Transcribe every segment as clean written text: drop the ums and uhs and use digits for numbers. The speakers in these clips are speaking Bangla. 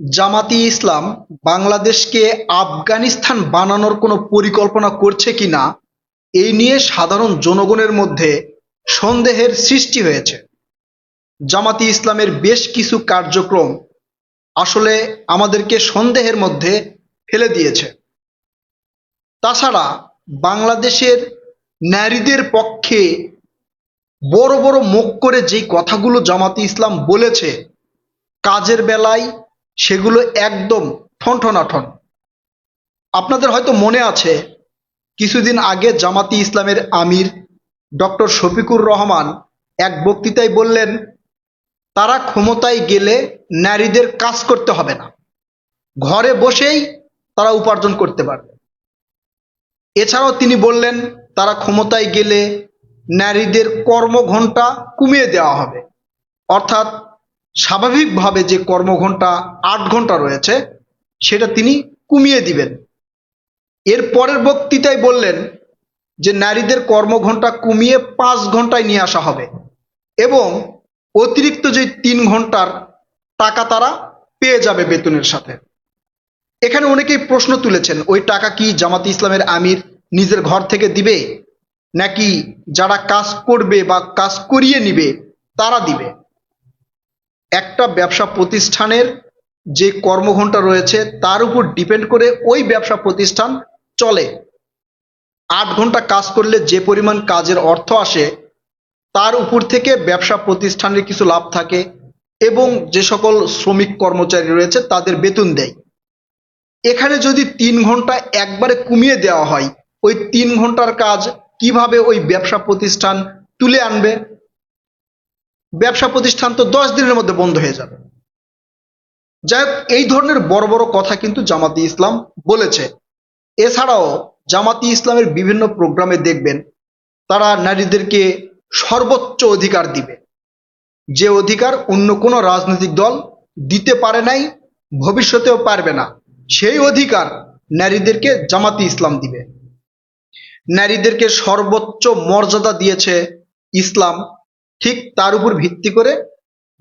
জামাতি ইসলাম বাংলাদেশকে আফগানিস্তান বানানোর কোনো পরিকল্পনা করছে কিনা এই নিয়ে সাধারণ জনগণের মধ্যে সন্দেহের সৃষ্টি হয়েছে। জামাতি ইসলামের বেশ কিছু কার্যক্রম আসলে আমাদেরকে সন্দেহের মধ্যে ফেলে দিয়েছে। তাছাড়া বাংলাদেশের নারীদের পক্ষে বড় বড় মুখ করে যেই কথাগুলো জামাতি ইসলাম বলেছে, কাজের বেলায় সেগুলো একদম ঠনঠনাঠন। আপনাদের হয়তো মনে আছে, কিছুদিন আগে জামাতি ইসলামের আমির ডক্টর শফিকুর রহমান এক বক্তৃতায় বললেন, তারা ক্ষমতায় গেলে নারীদের কাজ করতে হবে না, ঘরে বসেই তারা উপার্জন করতে পারবে। এছাড়াও তিনি বললেন, তারা ক্ষমতায় গেলে নারীদের কর্মঘণ্টা কমিয়ে দেওয়া হবে, অর্থাৎ স্বাভাবিকভাবে যে কর্মঘণ্টা ৮ ঘন্টা রয়েছে সেটা তিনি কমিয়ে দিবেন। এর পরের বক্তৃতায় বললেন যে নারীদের কর্মঘণ্টা কমিয়ে ৫ ঘন্টায় নিয়ে আসা হবে এবং অতিরিক্ত যে ৩ ঘন্টার টাকা তারা পেয়ে যাবে বেতনের সাথে। এখানে অনেকেই প্রশ্ন তুলেছেন, ওই টাকা কি জামাতে ইসলামের আমির নিজের ঘর থেকে দিবে, নাকি যারা কাজ করবে বা কাজ করিয়ে নিবে তারা দিবে? একটা ব্যবসা প্রতিষ্ঠানের যে কর্মঘণ্টা রয়েছে তার উপর ডিপেন্ড করে ওই ব্যবসা প্রতিষ্ঠান চলে। ৮ ঘন্টা কাজ করলে যে পরিমাণ কাজের অর্থ আসে তার উপর থেকে ব্যবসা প্রতিষ্ঠানের কিছু লাভ থাকে এবং যে সকল শ্রমিক কর্মচারী রয়েছে তাদের বেতন দেয়। এখানে যদি ৩ ঘন্টা একবারে কমিয়ে দেওয়া হয়, ওই ৩ ঘন্টার কাজ কিভাবে ওই ব্যবসা প্রতিষ্ঠান তুলে আনবে? ব্যবসা প্রতিষ্ঠান তো ১০ দিনের মধ্যে বন্ধ হয়ে যাবে। যাই হোক, এই ধরনের বড় বড় কথা কিন্তু জামাতি ইসলাম বলেছে। এছাড়াও জামাতি ইসলামের বিভিন্ন প্রোগ্রামে দেখবেন তারা নারীদেরকে সর্বোচ্চ অধিকার দিবে, যে অধিকার অন্য কোনো রাজনৈতিক দল দিতে পারে নাই, ভবিষ্যতেও পারবে না। সেই অধিকার নারীদেরকে জামাতি ইসলাম দিবে। নারীদেরকে সর্বোচ্চ মর্যাদা দিয়েছে ইসলাম, ঠিক তার উপর ভিত্তি করে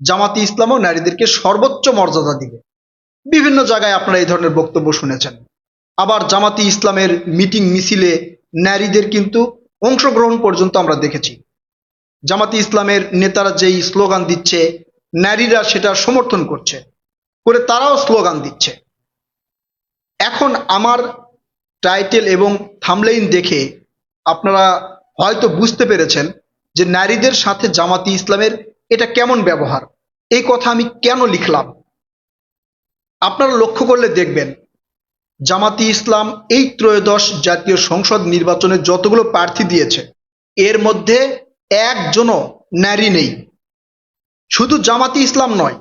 জামাতি ইসলামও নারীদেরকে সর্বোচ্চ মর্যাদা দিবে। বিভিন্ন জায়গায় আপনারা এই ধরনের বক্তব্য শুনেছেন। আবার জামাতি ইসলামের মিটিং মিছিলে নারীদের কিন্তু অংশগ্রহণ পর্যন্ত আমরা দেখেছি। জামাতি ইসলামের নেতারা যেই স্লোগান দিচ্ছে, নারীরা সেটা সমর্থন করছে, করে তারাও স্লোগান দিচ্ছে। এখন আমার টাইটেল এবং থাম্বনেইল দেখে আপনারা হয়তো বুঝতে পেরেছেন যে নারীদের সাথে জামাতি ইসলামের এটা কেমন ব্যবহার, এই কথা আমি কেন লিখলাম। আপনারা লক্ষ্য করলে দেখবেন জামাতি ইসলাম এই ত্রয়োদশ জাতীয় সংসদ নির্বাচনে যতগুলো প্রার্থী দিয়েছে এর মধ্যে একজনও নারী নেই। শুধু জামাতি ইসলাম নয়,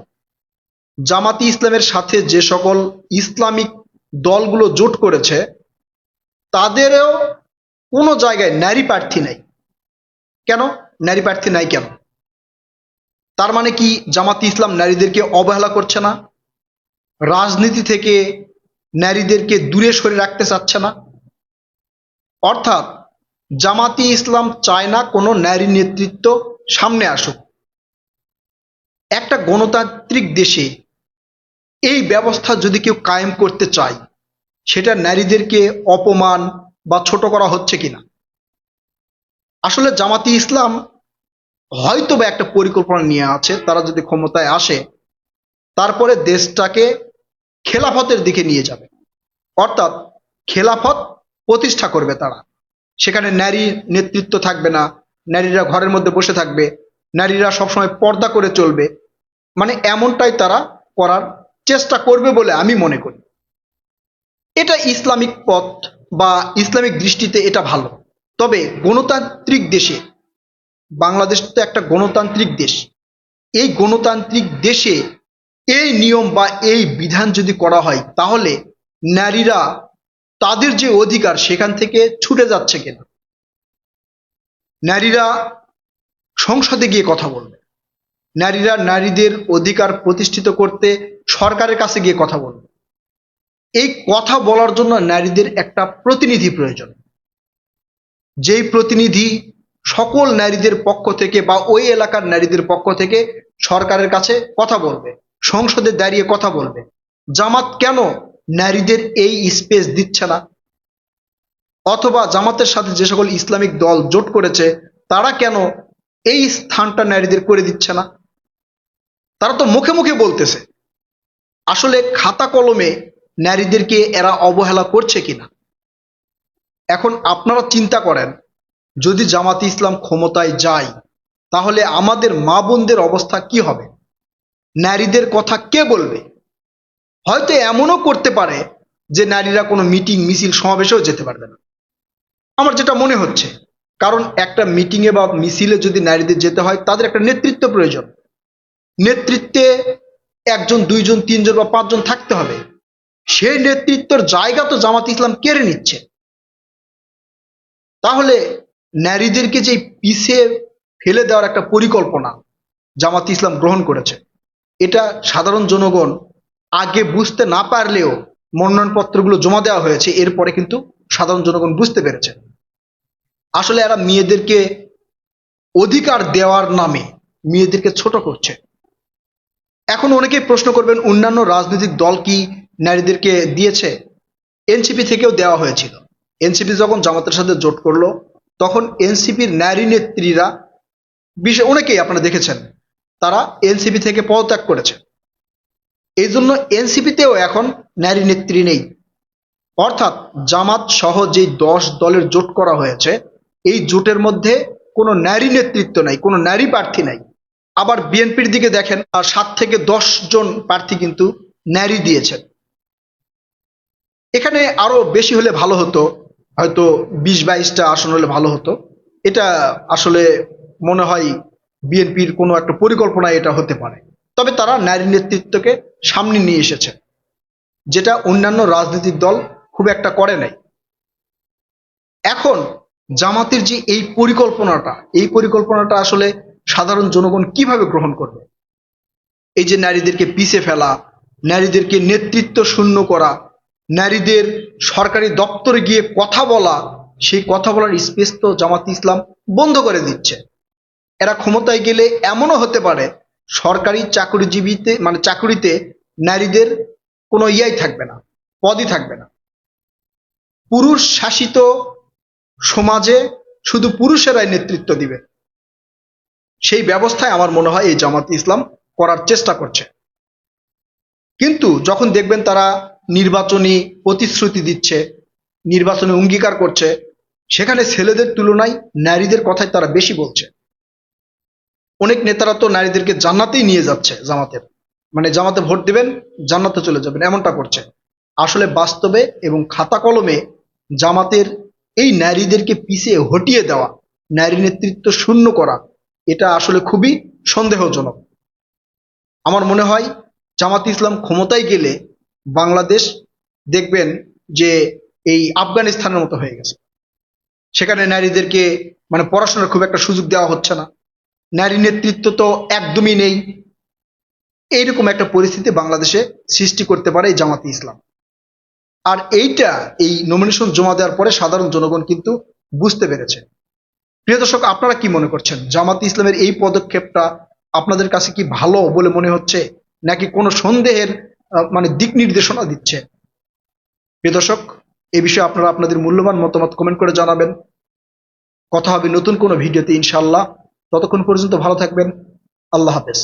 জামাতি ইসলামের সাথে যে সকল ইসলামিক দলগুলো জোট করেছে তাদেরও কোনো জায়গায় নারী প্রার্থী নাই। কেন নারী প্রার্থী নাই কেন? তার মানে কি জামাতি ইসলাম নারীদেরকে অবহেলা করছে না, রাজনীতি থেকে নারীদেরকে দূরে সরে রাখতে চাচ্ছে না? অর্থাৎ জামাতি ইসলাম চায় না কোনো নারী নেতৃত্ব সামনে আসুক। একটা গণতান্ত্রিক দেশে এই ব্যবস্থা যদি কেউ কায়েম করতে চায়, সেটা নারীদেরকে অপমান বা ছোট করা হচ্ছে কিনা? আসলে জামাতি ইসলাম হয়তো বা একটা পরিকল্পনা নিয়ে আছে, তারা যদি ক্ষমতায় আসে তারপরে দেশটাকে খেলাফতের দিকে নিয়ে যাবে, অর্থাৎ খেলাফত প্রতিষ্ঠা করবে তারা। সেখানে নারী নেতৃত্ব থাকবে না, নারীরা ঘরের মধ্যে বসে থাকবে, নারীরা সবসময় পর্দা করে চলবে, মানে এমনটাই তারা করার চেষ্টা করবে বলে আমি মনে করি। এটা ইসলামিক পথ বা ইসলামিক দৃষ্টিতে এটা ভালো। তবে গণতান্ত্রিক দেশে, বাংলাদেশ তো একটা গণতান্ত্রিক দেশ, এই গণতান্ত্রিক দেশে এই নিয়ম বা এই বিধান যদি করা হয় তাহলে নারীরা তাদের যে অধিকার সেখান থেকে ছুটে যাচ্ছে কিনা? নারীরা সংসদে গিয়ে কথা বলবে, নারীরা নারীদের অধিকার প্রতিষ্ঠিত করতে সরকারের কাছে গিয়ে কথা বলবে। এই কথা বলার জন্য নারীদের একটা প্রতিনিধি প্রয়োজন, যেই প্রতিনিধি সকল নারীদের পক্ষ থেকে বা ওই এলাকার নারীদের পক্ষ থেকে সরকারের কাছে কথা বলবে, সংসদে দাঁড়িয়ে কথা বলবে। জামাত কেন নারীদের এই স্পেস দিচ্ছে না, অথবা জামাতের সাথে যে সকল ইসলামিক দল জোট করেছে তারা কেন এই স্থানটা নারীদের করে দিচ্ছে না? তারা তো মুখে মুখে বলতেছে, আসলে খাতা কলমে নারীদেরকে এরা অবহেলা করছে কিনা। এখন আপনারা চিন্তা করেন, যদি জামাতে ইসলাম ক্ষমতায় যায় তাহলে আমাদের মা বোনদের অবস্থা কি হবে? নারীদের কথা কে বলবে? হয়তো এমনও করতে পারে যে নারীরা কোনো মিটিং মিছিল সমাবেশেও যেতে পারবে না, আমার যেটা মনে হচ্ছে। কারণ একটা মিটিংয়ে বা মিছিলে যদি নারীদের যেতে হয় তাদের একটা নেতৃত্ব প্রয়োজন। নেতৃত্বে একজন, দুইজন, তিনজন বা পাঁচজন থাকতে হবে। সেই নেতৃত্বের জায়গা তো জামাত ইসলাম কেড়ে নিচ্ছে। তাহলে নারীদেরকে যে পিছিয়ে ফেলে দেওয়ার একটা পরিকল্পনা জামাত ইসলাম গ্রহণ করেছে, এটা সাধারণ জনগণ আগে বুঝতে না পারলেও মনোনয়নপত্রগুলো জমা দেওয়া হয়েছে, এরপরে কিন্তু সাধারণ জনগণ বুঝতে পেরেছে আসলে এরা মেয়েদেরকে অধিকার দেওয়ার নামে মেয়েদেরকে ছোট করছে। এখন অনেকেই প্রশ্ন করবেন, অন্যান্য রাজনৈতিক দল কি নারীদেরকে দিয়েছে? এনসিপি থেকেও দেওয়া হয়েছিল। এনসিপি যখন জামাতের সাথে জোট করলো তখন এনসিপির নারী নেত্রীরা, বিশেষ অনেকেই আপনারা দেখেছেন, তারা এনসিপি থেকে পদত্যাগ করেছে। এই জন্য এনসিপিতেও এখন নারী নেত্রী নেই। অর্থাৎ জামাত সহ যে 10 দলের জোট করা হয়েছে, এই জোটের মধ্যে কোনো নারী নেতৃত্ব নাই, কোনো নারী প্রার্থী নাই। আবার বিএনপির দিকে দেখেন, 7 থেকে 10 জন প্রার্থী কিন্তু নারী দিয়েছেন। এখানে আরো বেশি হলে ভালো হতো, হয়তো 20-22টা আসন হলে ভালো হতো। এটা আসলে মনে হয় বিএনপির কোনো একটা পরিকল্পনা এটা হতে পারে। তবে তারা নারী নেতৃত্বকে সামনে নিয়ে এসেছে, যেটা অন্যান্য রাজনৈতিক দল খুব একটা করে নাই। এখন জামাতের যে এই পরিকল্পনাটা আসলে সাধারণ জনগণ কিভাবে গ্রহণ করবে? এই যে নারীদেরকে পিছে ফেলা, নারীদেরকে নেতৃত্ব শূন্য করা, নারীদের সরকারি দপ্তরে গিয়ে কথা বলা, সেই কথা বলার স্পেস তো জামাত ইসলাম বন্ধ করে দিচ্ছে। এরা ক্ষমতায় গেলে এমনও হতে পারে সরকারি চাকরিজীবীতে, মানে চাকরিতে নারীদের কোনো ইয়াই থাকবে না, পদই থাকবে না। পুরুষ শাসিত সমাজে শুধু পুরুষেরাই নেতৃত্ব দিবে, সেই ব্যবস্থায় আমার মনে হয় এই জামাত ইসলাম করার চেষ্টা করছে। কিন্তু যখন দেখবেন তারা নির্বাচনী প্রতিশ্রুতি দিচ্ছে, নির্বাচনী অঙ্গীকার করছে, সেখানে ছেলেদের তুলনায় নারীদের কথাই তারা বেশি বলছে। অনেক নেতারা তো নারীদেরকে জান্নাতেই নিয়ে যাচ্ছে, জামাতের মানে জামাতে ভোট দিবেন জান্নাতে চলে যাবেন, এমনটা করছে। আসলে বাস্তবে এবং খাতা কলমে জামাতের এই নারীদেরকে পিছিয়ে হটিয়ে দেওয়া, নারী নেতৃত্ব শূন্য করা, এটা আসলে খুবই সন্দেহজনক। আমার মনে হয় জামাত ইসলাম ক্ষমতায় গেলে বাংলাদেশ দেখবেন যে এই আফগানিস্তানের মতো হয়ে গেছে। সেখানে নারীদেরকে মানে পড়াশোনার খুব একটা সুযোগ দেওয়া হচ্ছে না, নারী নেতৃত্ব তো একদমই নেই। এইরকম একটা পরিস্থিতি বাংলাদেশে সৃষ্টি করতে পারে এই জামাতে ইসলাম। আর এইটা এই নমিনেশন জমা দেওয়ার পরে সাধারণ জনগণ কিন্তু বুঝতে পেরেছে। প্রিয় দর্শক, আপনারা কি মনে করছেন? জামাতে ইসলামের এই পদক্ষেপটা আপনাদের কাছে কি ভালো বলে মনে হচ্ছে, নাকি কোনো সন্দেহের মানে দিক নির্দেশনা দিচ্ছে? প্রিয় দর্শক, এই বিষয়ে আপনারা আপনাদের মূল্যবান মতামত কমেন্ট করে জানাবেন। কথা হবে নতুন কোনো ভিডিওতে ইনশাআল্লাহ। ততক্ষণ পর্যন্ত ভালো থাকবেন। আল্লাহ হাফেজ।